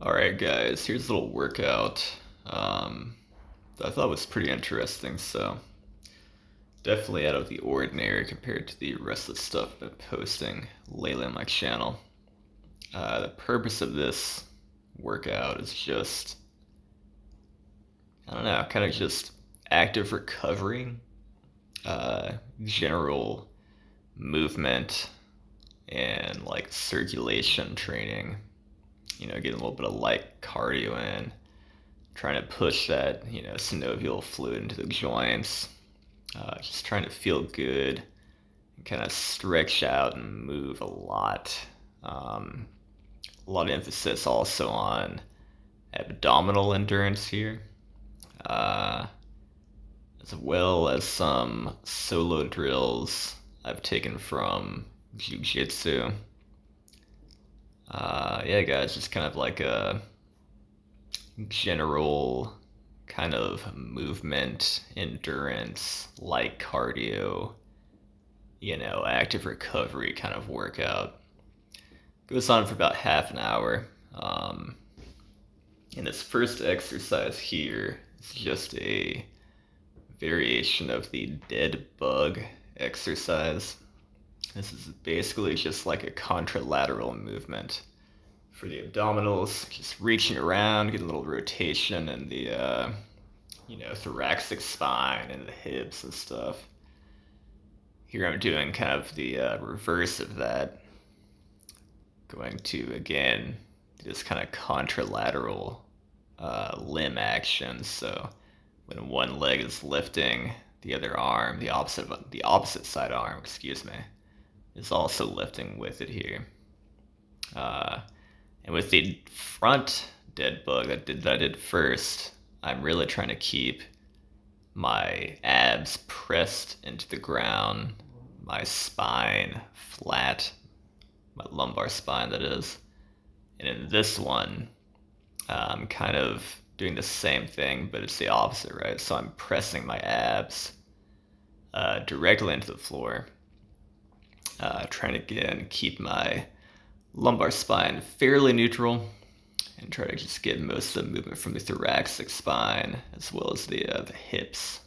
Alright guys, here's a little workout that I thought was pretty interesting, so definitely out of the ordinary compared to the rest of the stuff I've been posting lately on my channel. The purpose of this workout is just, I don't know, kind of just active recovery, general movement, and like circulation training. Getting a little bit of light cardio in, trying to push that, synovial fluid into the joints, just trying to feel good and kind of stretch out and move a lot. Um, a lot of emphasis also on abdominal endurance here, uh, as well as some solo drills I've taken from Jiu-Jitsu. Yeah, guys, just kind of like a general kind of movement, endurance, light cardio, active recovery kind of workout. Goes on for about half an hour. And this first exercise here is just a variation of the dead bug exercise. This is basically just like a contralateral movement for the abdominals, just reaching around, get a little rotation in the thoracic spine and the hips and stuff. Here I'm doing kind of the reverse of that. Going to, again, this kind of contralateral limb action. So when one leg is lifting, the other arm, the opposite side arm, excuse me, is also lifting with it here. And with the front dead bug that I did first, I'm really trying to keep my abs pressed into the ground, my spine flat, my lumbar spine, that is. And in this one, I'm kind of doing the same thing, but it's the opposite, right? So I'm pressing my abs directly into the floor, trying to again keep my lumbar spine fairly neutral and try to just get most of the movement from the thoracic spine as well as the hips.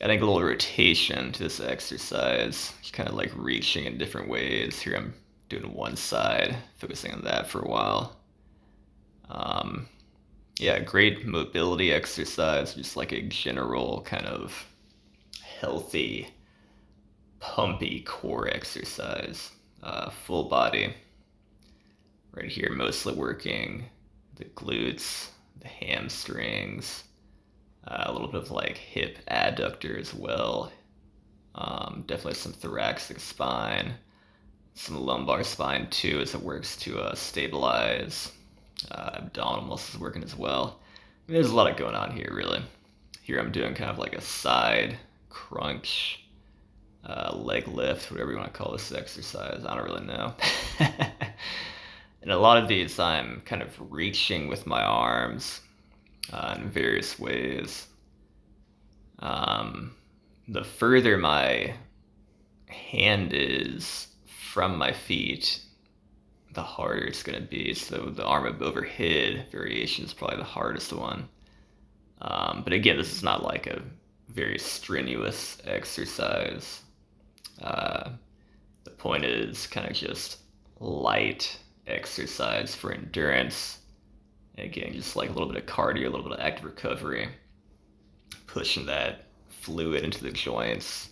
Adding a little rotation to this exercise, just kind of like reaching in different ways. Here I'm doing one side, focusing on that for a while. Yeah, great mobility exercise, just like a general kind of healthy, pumpy core exercise. Full body. Right here, mostly working the glutes, the hamstrings, a little bit of like hip adductor as well. Definitely some thoracic spine, some lumbar spine too, as it works to stabilize. Abdominal muscles working as well. I mean, there's a lot going on here, really. Here I'm doing kind of like a side crunch, leg lift, whatever you want to call this exercise. I don't really know. And a lot of these, I'm kind of reaching with my arms in various ways. The further my hand is from my feet, the harder it's going to be. So the arm of overhead variation is probably the hardest one. But again, this is not like a very strenuous exercise. The point is kind of just light exercise for endurance. Again, just like a little bit of cardio, a little bit of active recovery, pushing that fluid into the joints,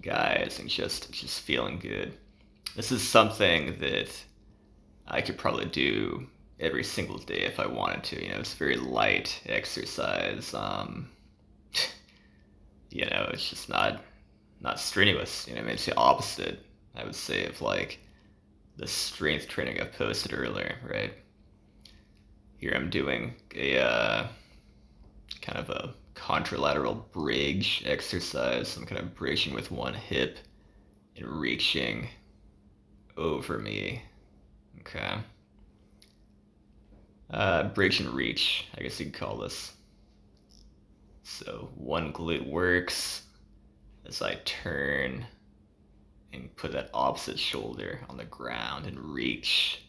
guys, and just feeling good. This is something that I could probably do every single day if I wanted to. It's very light exercise. It's just not strenuous. I mean, it's the opposite, I would say, of like the strength training I posted earlier, right? Here I'm doing a kind of a contralateral bridge exercise. I'm kind of bridging with one hip and reaching over me. Okay. Bridge and reach, I guess you could call this. So one glute works as I turn and put that opposite shoulder on the ground and reach,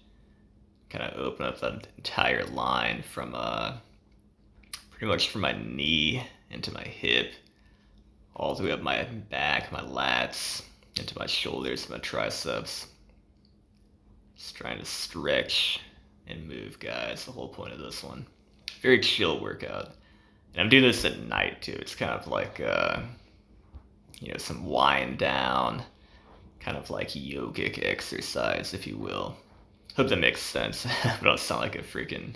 kind of of open up that entire line from pretty much from my knee into my hip, all the way up my back, my lats, into my shoulders, my triceps. Just trying to stretch and move, guys. The whole point of this one. Very chill workout. And I'm doing this at night too. It's kind of like some wind down, kind of like yogic exercise, if you will. Hope that makes sense. I don't sound like a freaking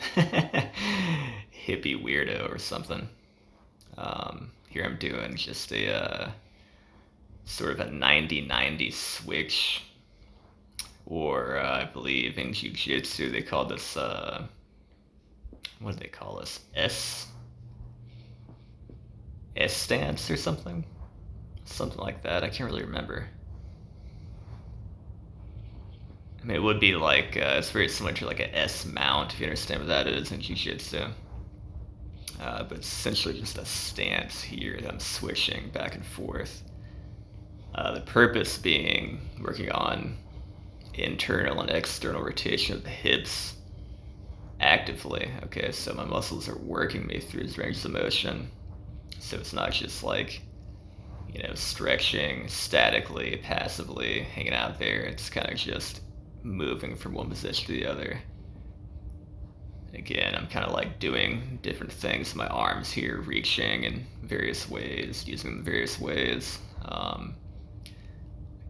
hippie weirdo or something. Here I'm doing just a sort of a 90-90 switch, or I believe in jiu-jitsu they call this, what do they call this? S stance or something? Something like that. I can't really remember. I mean, it would be like, it's very similar to like a S mount, if you understand what that is in jiu-jitsu. But it's essentially just a stance here that I'm switching back and forth. The purpose being working on internal and external rotation of the hips actively. Okay, so my muscles are working me through these ranges of motion. So it's not just like, stretching statically, passively, hanging out there. It's kind of just moving from one position to the other. Again, I'm kind of like doing different things with my arms here, reaching in various ways, using them in various ways. I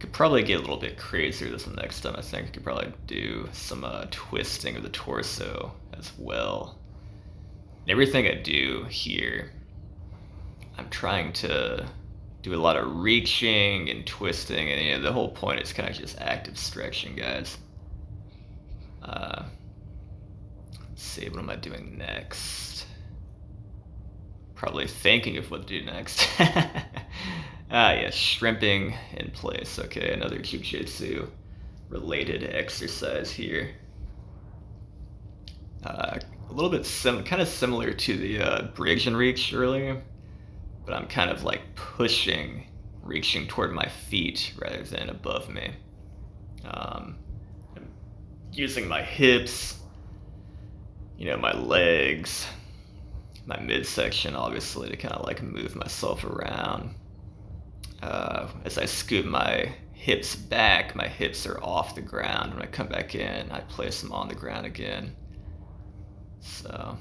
could probably get a little bit crazier this one next time. I think I could probably do some twisting of the torso as well. And everything I do here, I'm trying to do a lot of reaching and twisting, and the whole point is kind of just active stretching, guys. Let's see, what am I doing next? Probably thinking of what to do next. Yeah, shrimping in place. Okay, another jiu-jitsu related exercise here. A little bit kind of similar to the bridge and reach earlier, but I'm kind of like reaching toward my feet rather than above me. I'm using my hips, my legs, my midsection, obviously, to kind of like move myself around. As I scoot my hips back, my hips are off the ground. When I come back in, I place them on the ground again. So,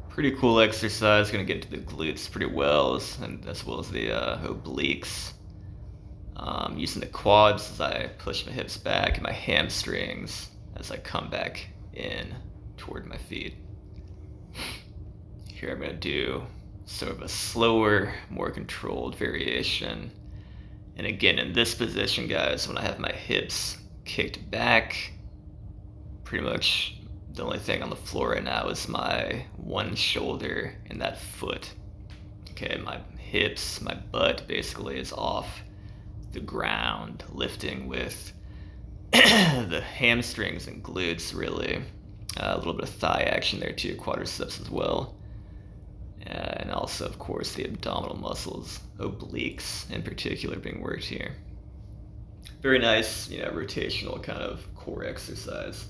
pretty cool exercise. Gonna get to the glutes pretty well, and as well as the obliques. Using the quads as I push my hips back, and my hamstrings as I come back in toward my feet. Here I'm gonna do sort of a slower, more controlled variation. And again, in this position, guys, when I have my hips kicked back, pretty much the only thing on the floor right now is my one shoulder and that foot. Okay, my hips, my butt basically is off the ground, lifting with the hamstrings and glutes, really. A little bit of thigh action there too, quadriceps as well. And also, of course, the abdominal muscles, obliques in particular, being worked here. Very nice, rotational kind of core exercise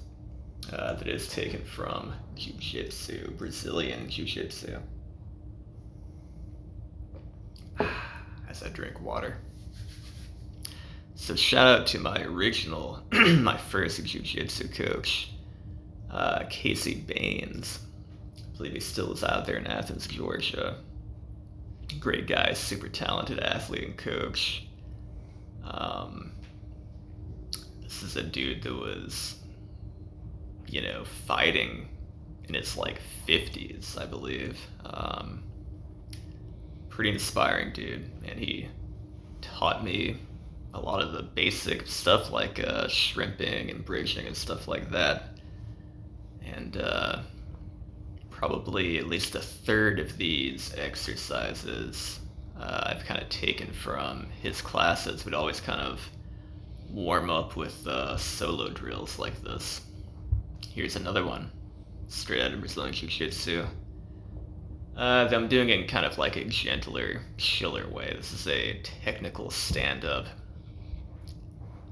that is taken from jiu-jitsu, Brazilian jiu-jitsu. As I drink water. So shout out to my original, my first jiu-jitsu coach, Casey Baines. I believe he still is out there in Athens, Georgia. Great guy, super talented athlete and coach. This is a dude that was, fighting in his like 50s, I believe. Pretty inspiring dude, and he taught me a lot of the basic stuff like shrimping and bridging and stuff like that. And probably at least a third of these exercises I've kind of taken from his classes. We'd always kind of warm up with solo drills like this. Here's another one, straight out of Brazilian Jiu-Jitsu. That I'm doing it in kind of like a gentler, chiller way. This is a technical stand-up.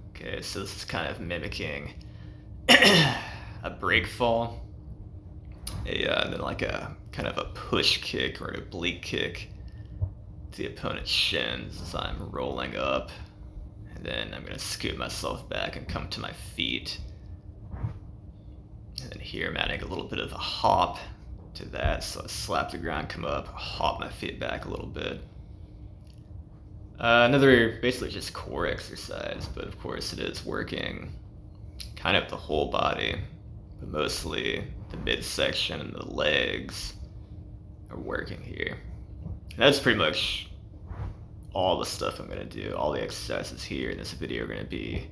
Okay, so this is kind of mimicking a break fall, and then like a kind of a push kick or an oblique kick to the opponent's shins as I'm rolling up. And then I'm going to scoot myself back and come to my feet. And then here I'm adding a little bit of a hop to that. So I slap the ground, come up, hop my feet back a little bit. Another basically just core exercise, but of course it is working kind of the whole body, but mostly the midsection and the legs are working here. And that's pretty much all the stuff I'm going to do. All the exercises here in this video are going to be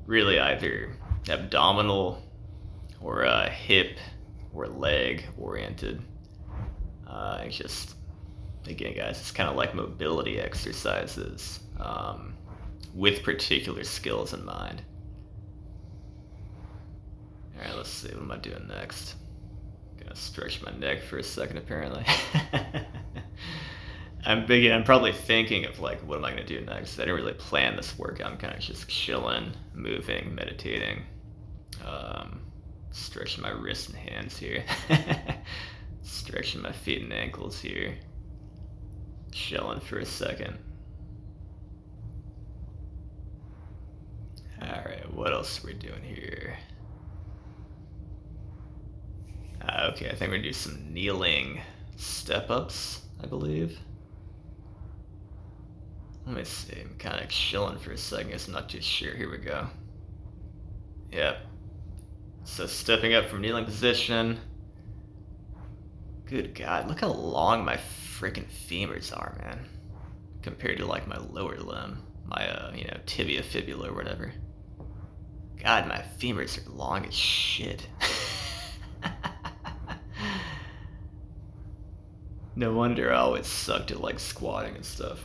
really either abdominal or hip or leg oriented. And just, again, guys, it's kind of like mobility exercises with particular skills in mind. All right, let's see. What am I doing next? Gonna stretch my neck for a second, apparently. I'm probably thinking of like, what am I gonna do next? I didn't really plan this workout. I'm kind of just chilling, moving, meditating, stretching my wrists and hands here, stretching my feet and ankles here, chilling for a second. All right, what else are we doing here? Okay, I think we're gonna do some kneeling step-ups, I believe. Let me see, I'm kind of chilling for a second, guess I'm not too sure. Here we go. Yep. So stepping up from kneeling position. Good God, look how long my freaking femurs are, man. Compared to like my lower limb, my tibia, fibula, or whatever. God, my femurs are long as shit. No wonder I always sucked at like squatting and stuff.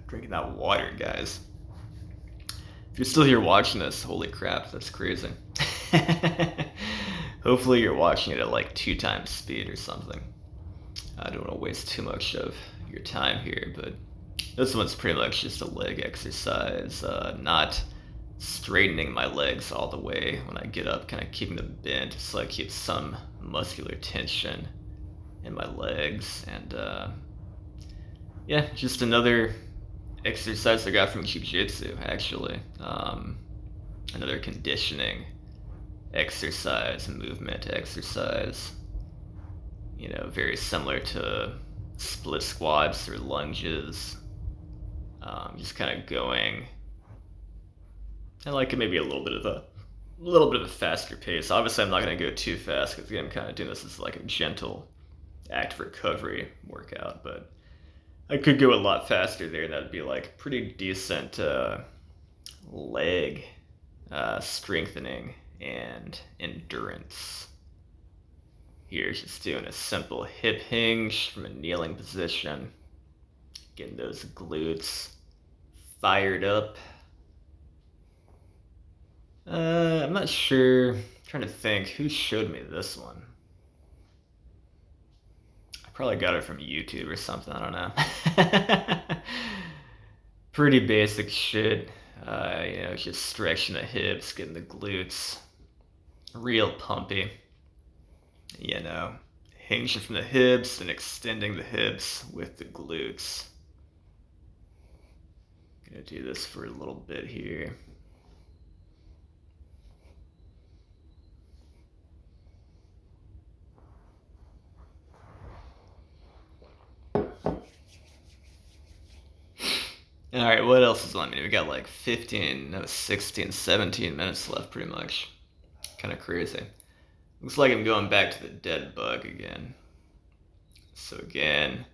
Drinking that water, guys. If you're still here watching this, holy crap, that's crazy. Hopefully you're watching it at like 2 times speed or something. I don't want to waste too much of your time here, but this one's pretty much just a leg exercise, not straightening my legs all the way when I get up, kind of keeping them bent so I keep some muscular tension in my legs. And yeah, just another exercise I got from jiu-jitsu, actually. Another conditioning exercise, movement exercise. You know, very similar to split squats or lunges. Just kind of going, I like it maybe a little bit of a faster pace. Obviously, I'm not going to go too fast because I'm kind of doing this as like a gentle active recovery workout, but I could go a lot faster there. That'd be like pretty decent leg strengthening and endurance. Here's just doing a simple hip hinge from a kneeling position, getting those glutes fired up. I'm not sure. I'm trying to think who showed me this one. I probably got it from YouTube or something. I don't know. Pretty basic shit. Just stretching the hips, getting the glutes real pumpy. Hinging from the hips and extending the hips with the glutes. Gonna do this for a little bit here. Alright, what else is on me? We got like 16, 17 minutes left pretty much. Kind of crazy. Looks like I'm going back to the dead bug again. So again,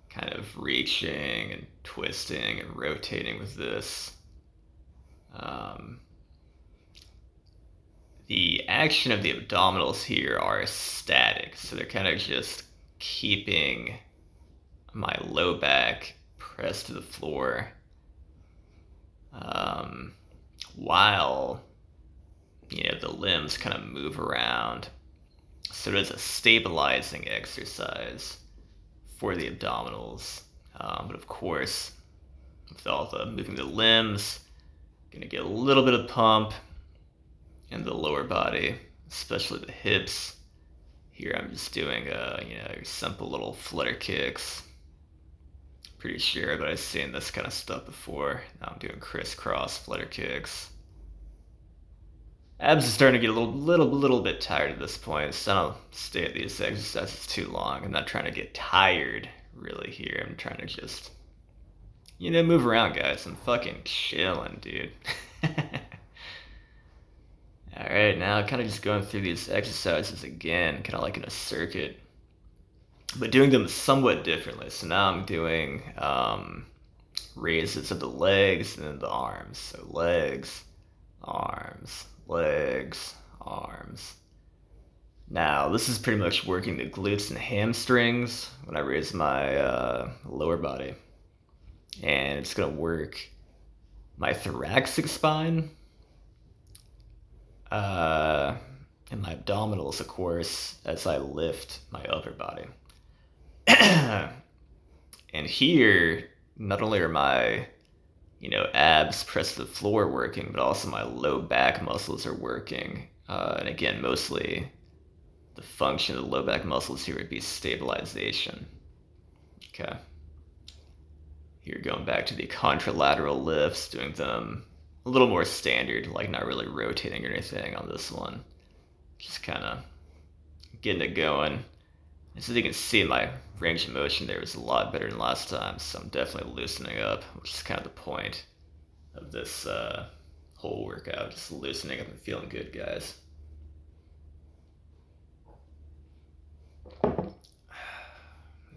kind of reaching and twisting and rotating with this. The action of the abdominals here are static, so they're kind of just keeping my low back pressed to the floor while the limbs kind of move around. So it is a stabilizing exercise for the abdominals. But of course, with all the moving the limbs. Gonna get a little bit of pump in the lower body, especially the hips. Here I'm just doing, your simple little flutter kicks. Pretty sure, but I've seen this kind of stuff before. Now I'm doing crisscross flutter kicks. Abs are starting to get a little bit tired at this point, so I don't stay at these exercises too long. I'm not trying to get tired really here. I'm trying to just, move around, guys. I'm fucking chilling, dude. Alright, now kind of just going through these exercises again, kind of like in a circuit, but doing them somewhat differently. So now I'm doing raises of the legs and then the arms. So legs, arms, legs, arms. Now, this is pretty much working the glutes and hamstrings when I raise my lower body. And it's going to work my thoracic spine, and my abdominals, of course, as I lift my upper body. And here, not only are my, abs pressed to the floor working, but also my low back muscles are working. And again, mostly the function of the low back muscles here would be stabilization. Okay. Here, going back to the contralateral lifts, doing them a little more standard, like not really rotating or anything on this one. Just kind of getting it going. And so you can see my range of motion there was a lot better than last time, so I'm definitely loosening up, which is kind of the point of this whole workout, just loosening up and feeling good, guys.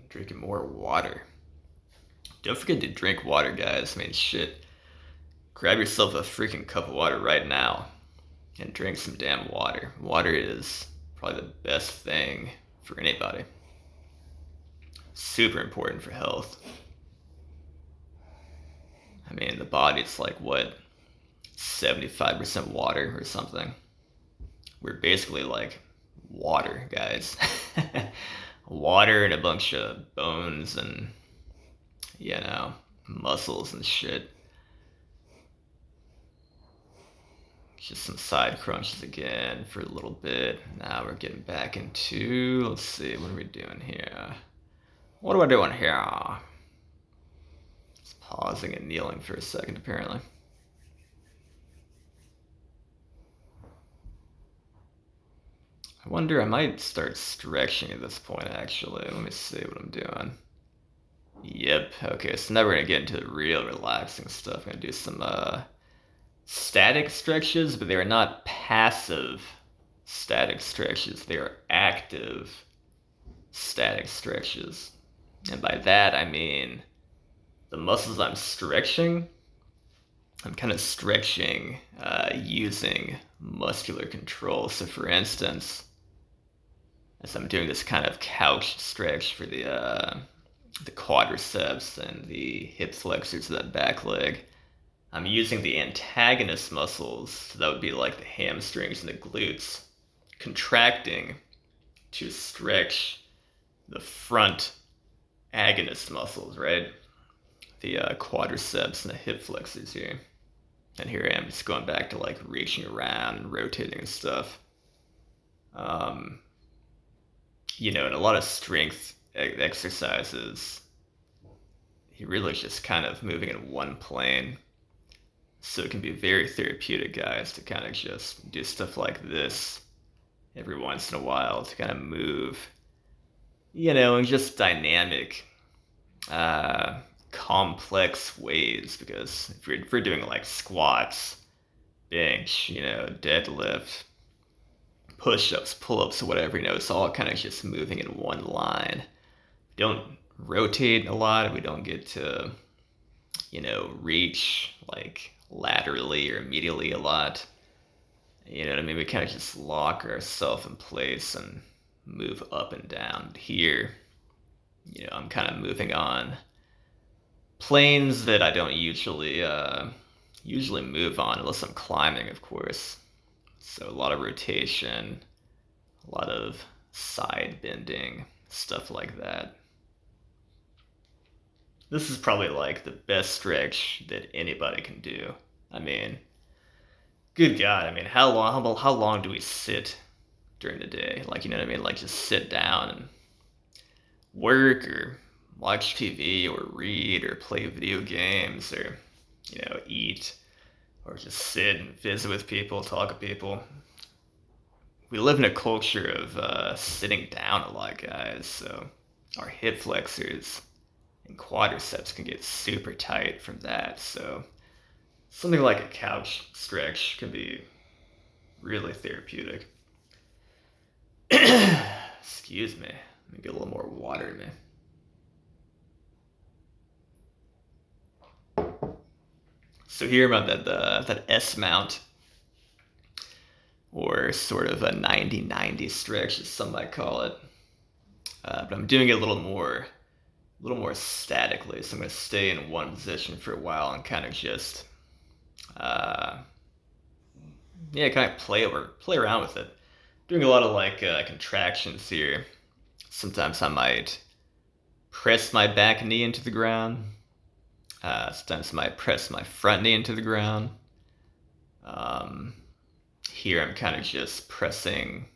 Drinking more water. Don't forget to drink water, guys. I mean, shit. Grab yourself a freaking cup of water right now and drink some damn water. Water is probably the best thing for anybody. Super important for health. I mean, the body's like, what, 75% water or something? We're basically like water, guys. Water and a bunch of bones and, muscles and shit. Just some side crunches again for a little bit. Now we're getting back into, let's see, what are we doing here? What am I doing here? Just pausing and kneeling for a second, apparently. I wonder, I might start stretching at this point, actually. Let me see what I'm doing. Yep, okay, so now we're gonna get into the real relaxing stuff. I'm gonna do some, static stretches, but they are not passive static stretches. They are active static stretches. And by that, I mean the muscles I'm stretching, I'm kind of stretching using muscular control. So for instance, as I'm doing this kind of couch stretch for the quadriceps and the hip flexors of that back leg, I'm using the antagonist muscles, so that would be like the hamstrings and the glutes, contracting to stretch the front agonist muscles, right? The quadriceps and the hip flexors here. And here I am just going back to like reaching around and rotating and stuff. And a lot of strength exercises, you're really just kind of moving in one plane. So it can be very therapeutic, guys, to kind of just do stuff like this every once in a while to kind of move, in just dynamic, complex ways. Because if we're doing like squats, bench, deadlift, push-ups, pull-ups, whatever, it's all kind of just moving in one line. We don't rotate a lot. We don't get to, reach like laterally or medially a lot. You know what I mean? We kind of just lock ourselves in place and move up and down. Here, I'm kind of moving on planes that I don't usually move on unless I'm climbing, of course. So a lot of rotation, a lot of side bending, stuff like that. this is probably like the best stretch that anybody can do. I mean, good God, I mean, how long do we sit during the day? Like, you know what I mean? Like, just sit down and work or watch TV or read or play video games or, eat or just sit and visit with people, talk to people. We live in a culture of sitting down a lot, guys, so our hip flexors and quadriceps can get super tight from that. So something like a couch stretch can be really therapeutic. Excuse me. Let me get a little more water in me. So here I'm at that S mount, or sort of a 90-90 stretch, as some might call it. But I'm doing it a little more statically. So I'm going to stay in one position for a while and kind of just, uh, kind of play around with it. Doing a lot of like contractions here. Sometimes I might press my back knee into the ground. Sometimes I might press my front knee into the ground. Um, Here I'm kind of just pressing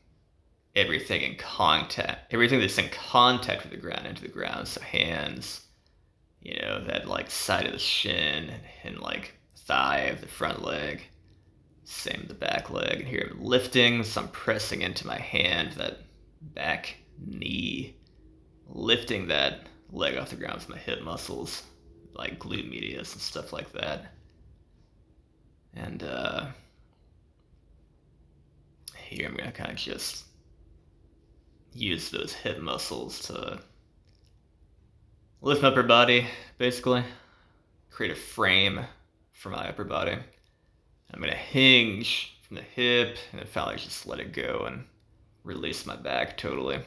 everything that's in contact with the ground into the ground. So hands, that like side of the shin and like thigh of the front leg. Same with the back leg. And here I'm lifting, so I'm pressing into my hand, that back knee, lifting that leg off the ground with my hip muscles, like glute medius and stuff like that. And here I'm gonna kind of just use those hip muscles to lift my upper body, basically. Create a frame for my upper body. I'm gonna hinge from the hip and then finally just let it go and release my back totally.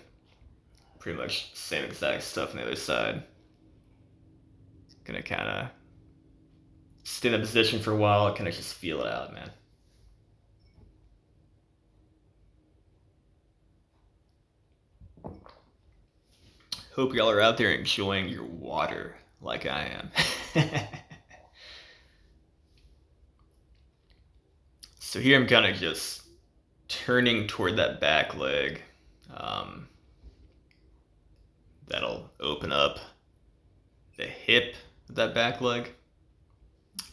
Pretty much same exact stuff on the other side. Gonna kind of stay in that position for a while, kind of just feel it out, man. Hope y'all are out there enjoying your water like I am. So here I'm kind of just turning toward that back leg. Um, that'll open up the hip of that back leg.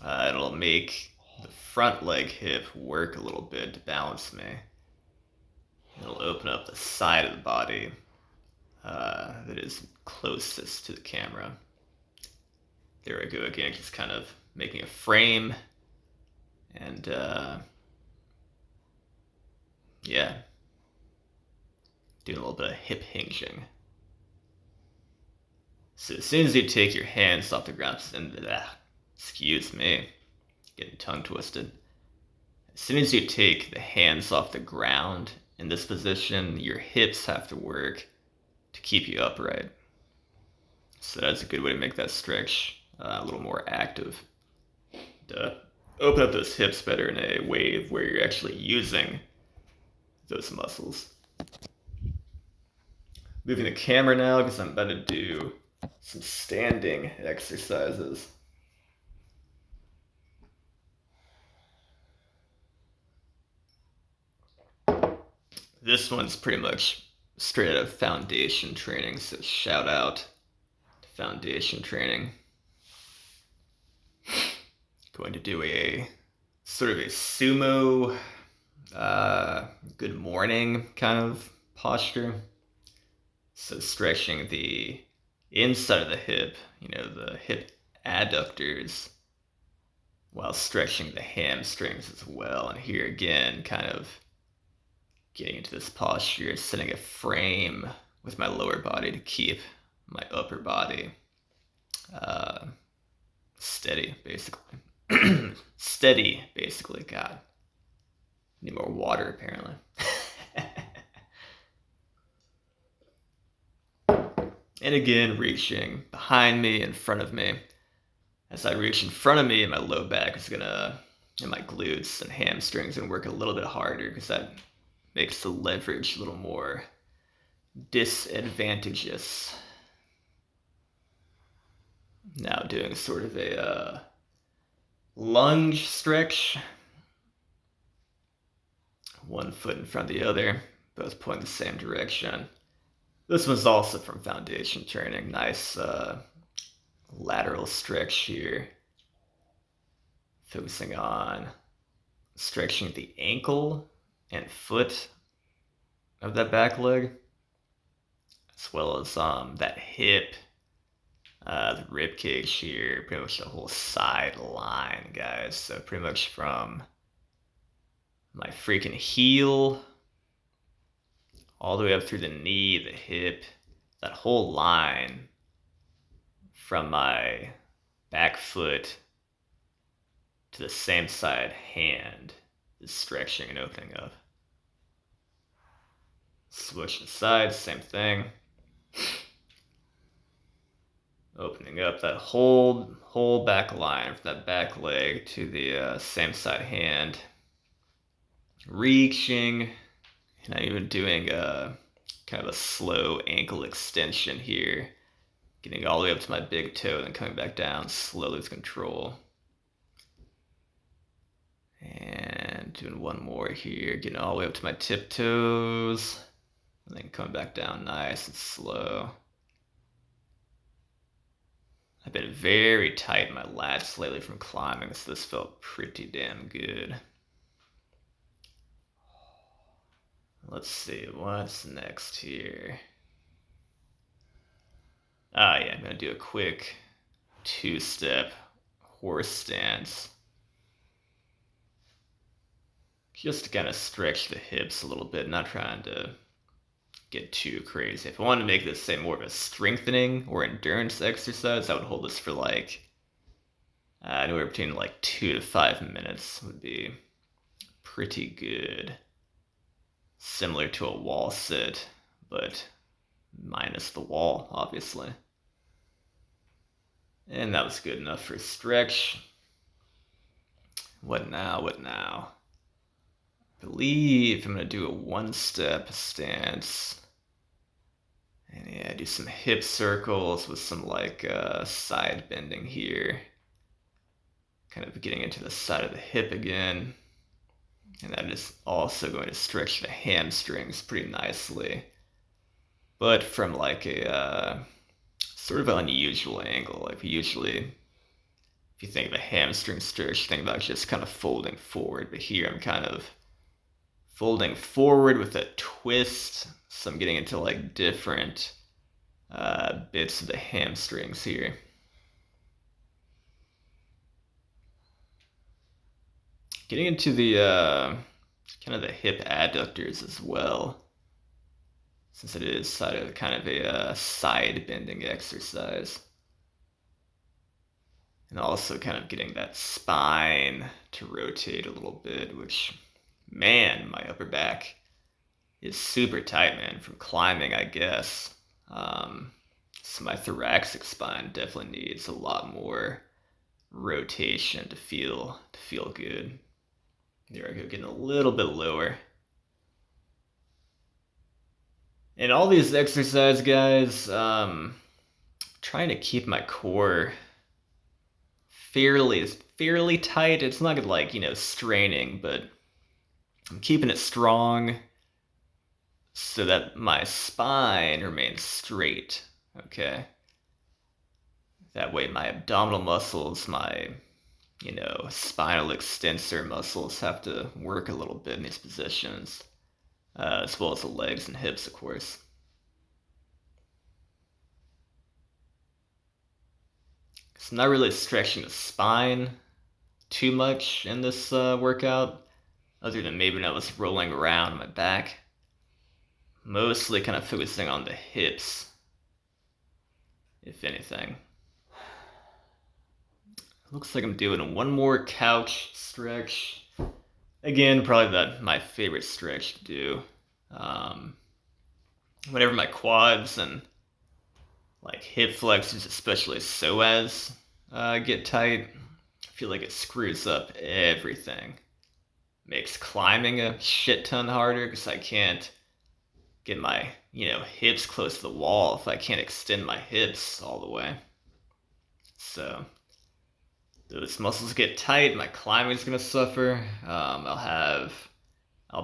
It'll make the front leg hip work a little bit to balance me. It'll open up the side of the body that is closest to the camera. There we go again, just kind of making a frame and doing a little bit of hip hinging. So as soon as you take your hands off the ground, excuse me, getting tongue twisted. As soon as you take the hands off the ground in this position, your hips have to work to keep you upright. So that's a good way to make that stretch a little more active. To open up those hips better in a way where you're actually using those muscles. Moving the camera now because I'm about to do some standing exercises. This one's pretty much straight out of foundation training, so shout out to foundation training. Going to do a sort of a sumo good morning kind of posture. So stretching the inside of the hip, the hip adductors, while stretching the hamstrings as well. And here again, kind of getting into this posture, setting a frame with my lower body to keep my upper body steady, basically. Steady, basically. God. Need more water, apparently. And again, reaching behind me, in front of me. As I reach in front of me, my low back is gonna, and my glutes and hamstrings gonna work a little bit harder because that makes the leverage a little more disadvantageous. Now doing sort of a lunge stretch. One foot in front of the other, both pointing the same direction. This was also from foundation training. Nice lateral stretch here. Focusing on stretching the ankle and foot of that back leg, as well as that hip, the rib cage here, pretty much the whole side line, guys. So pretty much from my freaking heel all the way up through the knee, the hip, that whole line from my back foot to the same side hand is stretching and opening up. Switch the sides, same thing. Opening up that whole back line from that back leg to the same side hand. Reaching, and I'm even doing kind of a slow ankle extension here. Getting all the way up to my big toe, then coming back down slowly with control. And doing one more here, getting all the way up to my tiptoes, and then coming back down nice and slow. I've been very tight in my lats lately from climbing, so this felt pretty damn good. Let's see, what's next here? Ah, yeah, I'm gonna do a quick two-step horse stance. Just to kind of stretch the hips a little bit, not trying to get too crazy. If I wanted to make this, say, more of a strengthening or endurance exercise, I would hold this for like anywhere between like 2 to 5 minutes would be pretty good. Similar to a wall sit, but minus the wall, obviously. And that was good enough for a stretch. What now? What now? I believe I'm going to do a one-step stance. And yeah, do some hip circles with some like side bending here. Kind of getting into the side of the hip again. And that is also going to stretch the hamstrings pretty nicely. But from like a sort of unusual angle. Like usually, if you think of a hamstring stretch, you think about just kind of folding forward. But here I'm kind of folding forward with a twist. So I'm getting into like different bits of the hamstrings here. Getting into the kind of the hip adductors as well, since it is kind of a side bending exercise. And also kind of getting that spine to rotate a little bit, which, man, my upper back is super tight, man, from climbing, I guess. So my thoracic spine definitely needs a lot more rotation to feel good. There I go, getting a little bit lower. And all these exercise guys, trying to keep my core fairly tight. It's not like, straining, but I'm keeping it strong so that my spine remains straight, okay? That way my abdominal muscles, my, spinal extensor muscles have to work a little bit in these positions, as well as the legs and hips, of course. So I'm not really stretching the spine too much in this workout, other than maybe when I was rolling around on my back. Mostly kind of focusing on the hips, if anything. Looks like I'm doing one more couch stretch. Again, probably my favorite stretch to do. Whenever my quads and like hip flexors, especially psoas, get tight, I feel like it screws up everything. Makes climbing a shit ton harder because I can't get my, hips close to the wall if I can't extend my hips all the way. So those muscles get tight, my climbing's gonna suffer. I'll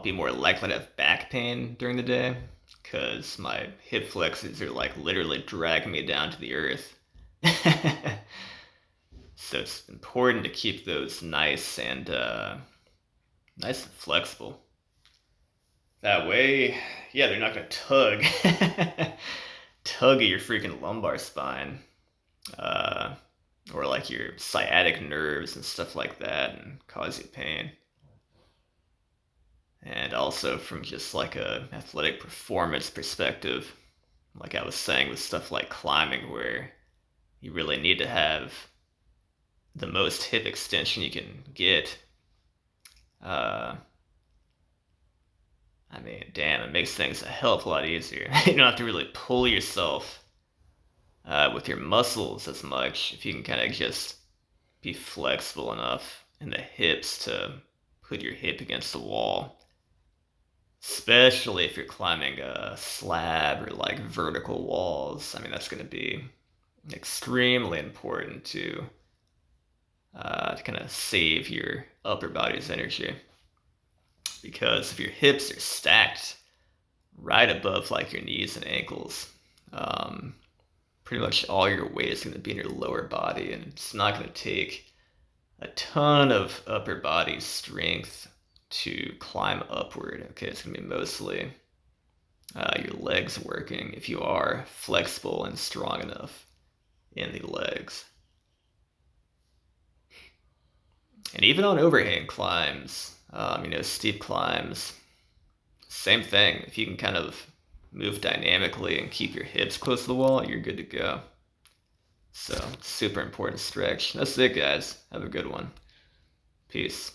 be more likely to have back pain during the day because my hip flexors are like literally dragging me down to the earth. So it's important to keep those nice and flexible. That way, yeah, they're not gonna tug, tug at your freaking lumbar spine, uh, or like your sciatic nerves and stuff like that, and cause you pain. And also from just like a athletic performance perspective, like I was saying with stuff like climbing, where you really need to have the most hip extension you can get. Uh, I mean, damn, it makes things a hell of a lot easier. You don't have to really pull yourself with your muscles as much if you can kind of just be flexible enough in the hips to put your hip against the wall. Especially if you're climbing a slab or like vertical walls. I mean, that's going to be extremely important to kind of save your upper body's energy. Because if your hips are stacked right above like your knees and ankles, um, pretty much all your weight is going to be in your lower body, and it's not going to take a ton of upper body strength to climb upward. Okay, it's going to be mostly your legs working if you are flexible and strong enough in the legs. And even on overhang climbs, steep climbs, same thing. If you can kind of move dynamically and keep your hips close to the wall, you're good to go. So, super important stretch. That's it, guys. Have a good one. Peace.